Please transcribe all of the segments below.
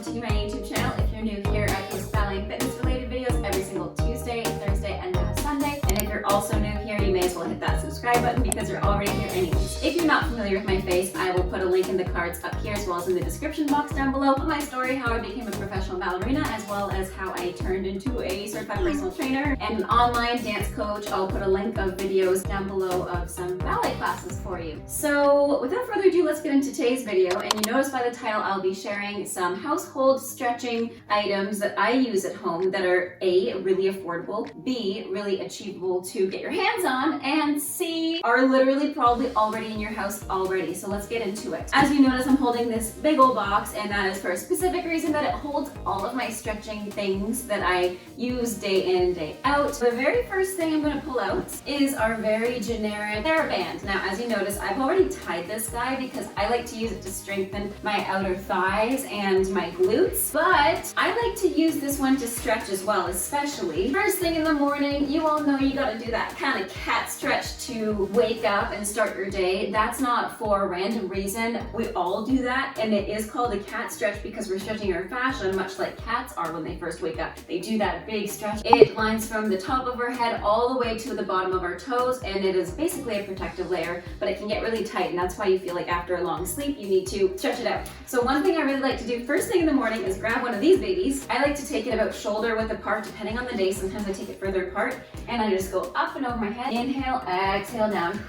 to my YouTube channel. If you're new here, I post ballet and fitness related videos every single Tuesday, Thursday, and now Sunday. And if you're also new here, you may as well hit that subscribe button because you're already here anyways. If you're not familiar with my face, I will put a link in the cards up here as well as in the description box down below of my story, how I became a professional ballerina, as well as how I turned into a certified personal trainer and an online dance coach. I'll put a link of videos down below of some ballet classes for you. So without further ado, let's get into today's video. And you notice by the title, I'll be sharing some household stretching items that I use at home that are A, really affordable, B, really achievable to get your hands on, and C, are literally probably already in your house already. So let's get into it. As you notice, I'm holding this big old box, and that is for a specific reason that it holds all of my stretching things that I use day in and day out. The very first thing I'm going to pull out is our very generic TheraBand. Now, as you notice, I've already tied this guy because I like to use it to strengthen my outer thighs and my glutes, but I like to use this one to stretch as well, especially first thing in the morning. You all know you got to do that kind of cat stretch to wake up and start your day. That's not for a random reason. We all do that, and it is called a cat stretch because we're stretching our fascia much like cats are when they first wake up. They do that big stretch. It lines from the top of our head all the way to the bottom of our toes, and it is basically a protective layer, but it can get really tight, and that's why you feel like after a long sleep you need to stretch it out. So one thing I really like to do first thing in the morning is grab one of these babies. I like to take it about shoulder width apart depending on the day. Sometimes I take it further apart, and I just go up and over my head. Inhale, exhale down.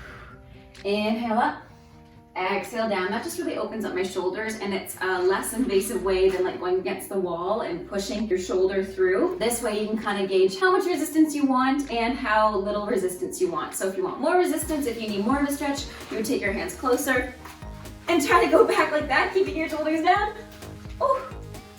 Inhale up, exhale down. That just really opens up my shoulders, and it's a less invasive way than like going against the wall and pushing your shoulder through. This way you can kind of gauge how much resistance you want and how little resistance you want. So if you want more resistance, if you need more of a stretch, you would take your hands closer and try to go back like that, keeping your shoulders down. Ooh.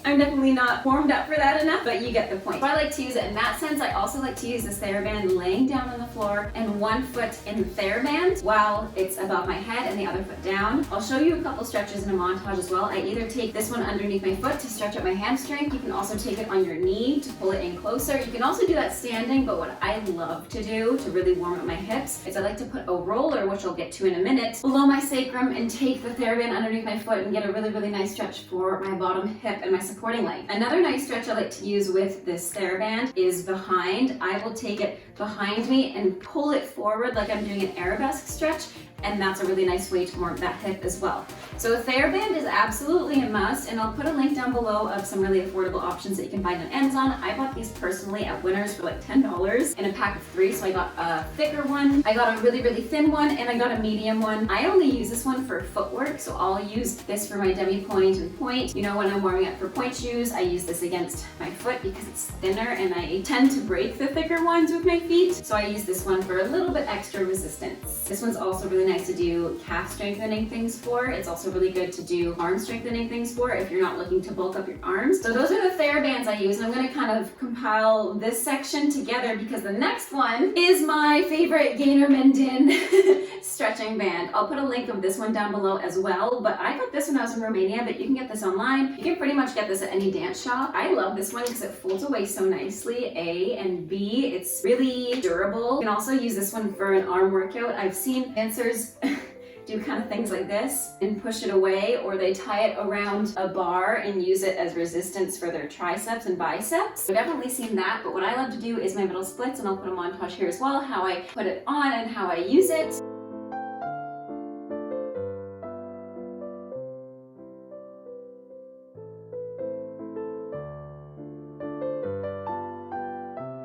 I'm definitely not warmed up for that enough, but you get the point. So I like to use it in that sense. I also like to use this TheraBand laying down on the floor and one foot in the TheraBand while it's above my head and the other foot down. I'll show you a couple stretches in a montage as well. I either take this one underneath my foot to stretch out my hamstring. You can also take it on your knee to pull it in closer. You can also do that standing, but what I love to do to really warm up my hips is I like to put a roller, which I'll get to in a minute, below my sacrum and take the TheraBand underneath my foot and get a really, really nice stretch for my bottom hip and my supporting leg. Another nice stretch I like to use with this TheraBand is behind. I will take it behind me and pull it forward like I'm doing an arabesque stretch, and that's a really nice way to warm that hip as well. So a TheraBand is absolutely a must, and I'll put a link down below of some really affordable options that you can find on Amazon. I bought these personally at Winners for like $10 in a pack of 3, so I got a thicker one, I got a really, really thin one, and I got a medium one. I only use this one for footwork, so I'll use this for my demi-point and point. You know, when I'm warming up for point shoes, I use this against my foot because it's thinner, and I tend to break the thicker ones with my feet, so I use this one for a little bit extra resistance. This one's also really nice to do calf strengthening things for. It's also really good to do arm strengthening things for if you're not looking to bulk up your arms. So those are the TheraBands I use, and I'm going to kind of compile this section together because the next one is my favorite Gainer Minden stretching band. I'll put a link of this one down below as well, but I got this when I was in Romania, but you can get this online. You can pretty much get this at any dance shop. I love this one because it folds away so nicely, A, and B, it's really durable. You can also use this one for an arm workout. I've seen dancers do kind of things like this and push it away, or they tie it around a bar and use it as resistance for their triceps and biceps. I've definitely seen that, but what I love to do is my middle splits, and I'll put a montage here as well, how I put it on and how I use it.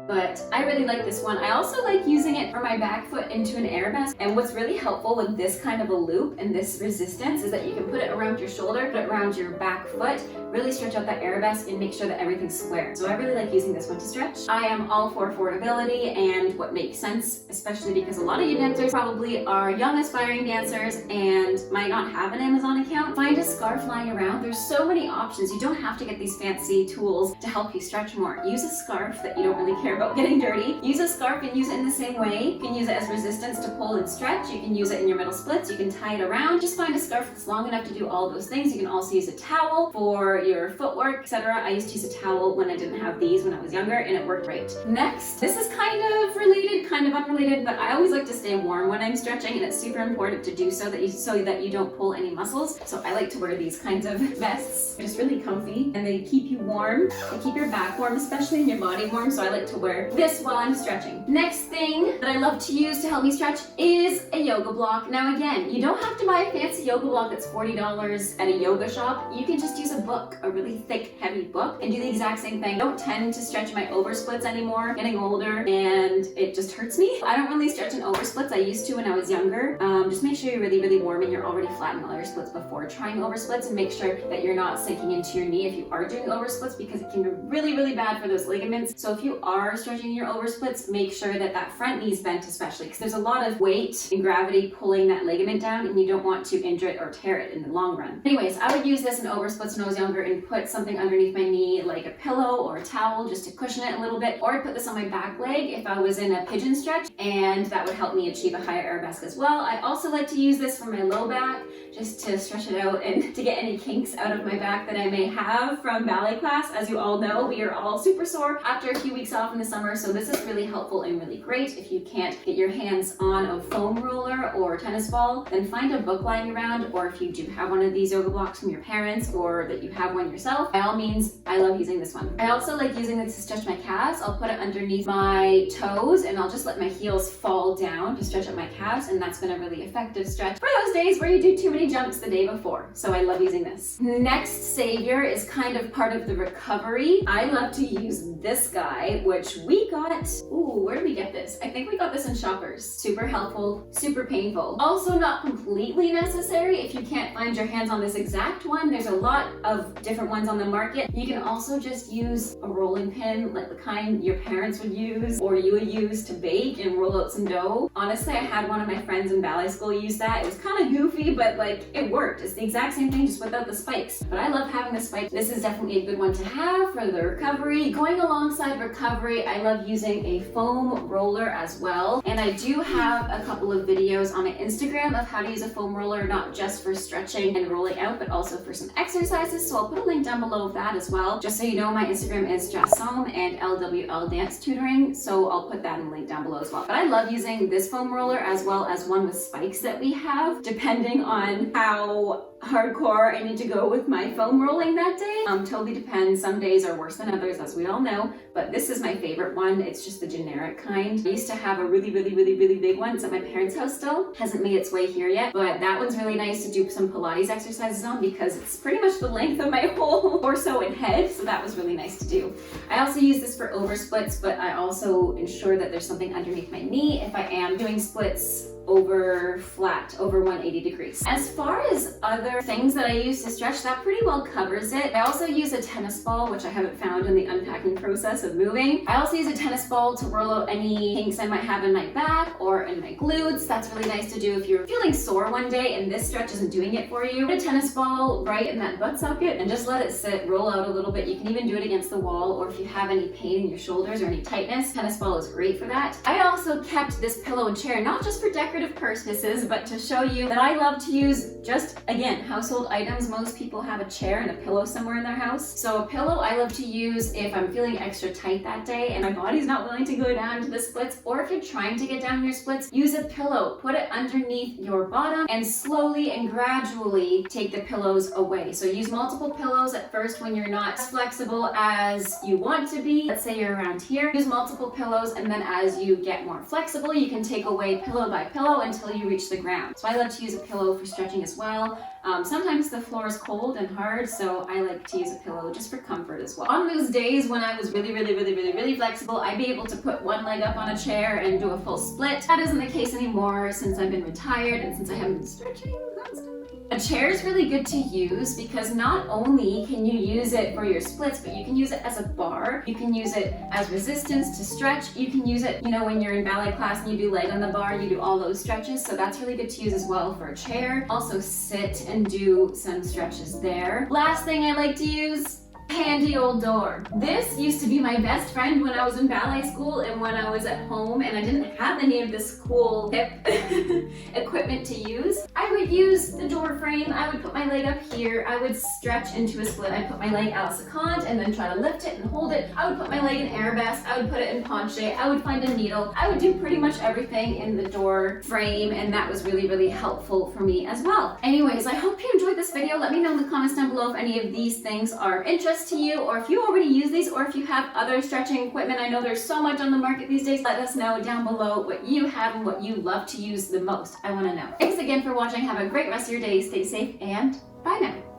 But I really like this one. I also like using it for my back foot into an arabesque. And what's really helpful with this kind of a loop and this resistance is that you can put it around your shoulder, put it around your back foot, really stretch out that arabesque and make sure that everything's square. So I really like using this one to stretch. I am all for affordability and what makes sense, especially because a lot of you dancers probably are young aspiring dancers and might not have an Amazon account. Find a scarf lying around. There's so many options. You don't have to get these fancy tools to help you stretch more. Use a scarf that you don't really care about about getting dirty. Use a scarf and use it in the same way. You can use it as resistance to pull and stretch. You can use it in your middle splits. You can tie it around. Just find a scarf that's long enough to do all those things. You can also use a towel for your footwork, etc. I used to use a towel when I didn't have these when I was younger, and it worked great. Next, this is kind of related, kind of unrelated, but I always like to stay warm when I'm stretching, and it's super important to do so that you don't pull any muscles. So I like to wear these kinds of vests. They're just really comfy, and they keep you warm. They keep your back warm, especially in your body warm. So I like to wear this while I'm stretching. Next thing that I love to use to help me stretch is a yoga block. Now again, you don't have to buy a fancy yoga block that's $40 at a yoga shop. You can just use a book, a really thick, heavy book, and do the exact same thing. I don't tend to stretch my oversplits anymore, getting older, and it just hurts me. I don't really stretch in oversplits. I used to when I was younger. Just make sure you're really, really warm and you're already flat in all your splits before trying oversplits, and make sure that you're not sinking into your knee if you are doing oversplits, because it can be really, really bad for those ligaments. So if you are stretching your oversplits, make sure that that front knee's bent, especially because there's a lot of weight and gravity pulling that ligament down, and you don't want to injure it or tear it in the long run. Anyways, I would use this in oversplits when I was younger and put something underneath my knee, like a pillow or a towel, just to cushion it a little bit, or I'd put this on my back leg if I was in a pigeon stretch, and that would help me achieve a higher arabesque as well. I also like to use this for my low back, just to stretch it out and to get any kinks out of my back that I may have from ballet class. As you all know, we are all super sore after a few weeks off in the summer, so this is really helpful and really great. If you can't get your hands on a foam roller or tennis ball, then find a book lying around, or if you do have one of these yoga blocks from your parents or that you have one yourself, by all means, I love using this one. I also like using this to stretch my calves. I'll put it underneath my toes and I'll just let my heels fall down to stretch up my calves, and that's been a really effective stretch for those days where you do too many jumps the day before. So I love using this. Next savior is kind of part of the recovery. I love to use this guy, which we got, where did we get this? I think we got this in Shoppers. Super helpful, super painful. Also not completely necessary if you can't find your hands on this exact one. There's a lot of different ones on the market. You can also just use a rolling pin, like the kind your parents would use or you would use to bake and roll out some dough. Honestly, I had one of my friends in ballet school use that. It was kind of goofy, but like it worked. It's the exact same thing, just without the spikes. But I love having the spikes. This is definitely a good one to have for the recovery. Going alongside recovery, I love using a foam roller as well. And I do have a couple of videos on my Instagram of how to use a foam roller, not just for stretching and rolling out, but also for some exercises. So I'll put a link down below of that as well. Just so you know, my Instagram is Jassom and LWL Dance Tutoring. So I'll put that in the link down below as well. But I love using this foam roller as well as one with spikes that we have, depending on how hardcore I need to go with my foam rolling that day. Totally depends. Some days are worse than others, as we all know, but this is my favorite one. It's just the generic kind. I used to have a really big one. It's at my parents' house still. Hasn't made its way here yet, but that one's really nice to do some Pilates exercises on because it's pretty much the length of my whole torso and head, so that was really nice to do. I also use this for over splits, but I also ensure that there's something underneath my knee if I am doing splits over flat, over 180 degrees. As far as other things that I use to stretch, that pretty well covers it. I also use a tennis ball, which I haven't found in the unpacking process of moving. I also use a tennis ball to roll out any kinks I might have in my back or in my glutes. That's really nice to do if you're feeling sore one day and this stretch isn't doing it for you. Put a tennis ball right in that butt socket and just let it sit, roll out a little bit. You can even do it against the wall, or if you have any pain in your shoulders or any tightness, tennis ball is great for that. I also kept this pillow and chair, not just for decorative purposes, but to show you that I love to use just, again, household items. Most people have a chair and a pillow somewhere in their house. So a pillow I love to use if I'm feeling extra tight that day and my body's not willing to go down to the splits, or if you're trying to get down your splits, use a pillow, put it underneath your bottom and slowly and gradually take the pillows away. So use multiple pillows at first when you're not as flexible as you want to be. Let's say you're around here, use multiple pillows, and then as you get more flexible, you can take away pillow by pillow until you reach the ground. So I love to use a pillow for stretching as well. Sometimes the floor is cold and hard, so I like to use a pillow just for comfort as well. On those days when I was really flexible, I'd be able to put one leg up on a chair and do a full split. That isn't the case anymore since I've been retired and since I haven't been stretching constantly. A chair is really good to use because not only can you use it for your splits, but you can use it as a bar. You can use it as resistance to stretch. You can use it, when you're in ballet class and you do leg on the bar, you do all those stretches. So that's really good to use as well for a chair. Also sit and do some stretches there. Last thing I like to use handy old door. This used to be my best friend when I was in ballet school and when I was at home and I didn't have any of this cool hip equipment to use. I would use the door frame, I would put my leg up here, I would stretch into a split, I'd put my leg a la secant and then try to lift it and hold it. I would put my leg in arabesque, I would put it in penché, I would find a needle. I would do pretty much everything in the door frame, and that was really, really helpful for me as well. Anyways, I hope you enjoyed this video. Let me know in the comments down below if any of these things are of interest to you, or if you already use these, or if you have other stretching equipment. I know there's so much on the market these days. Let us know down below what you have and what you love to use the most. I want to know. Thanks again for watching. Have a great rest of your day. Stay safe and bye now.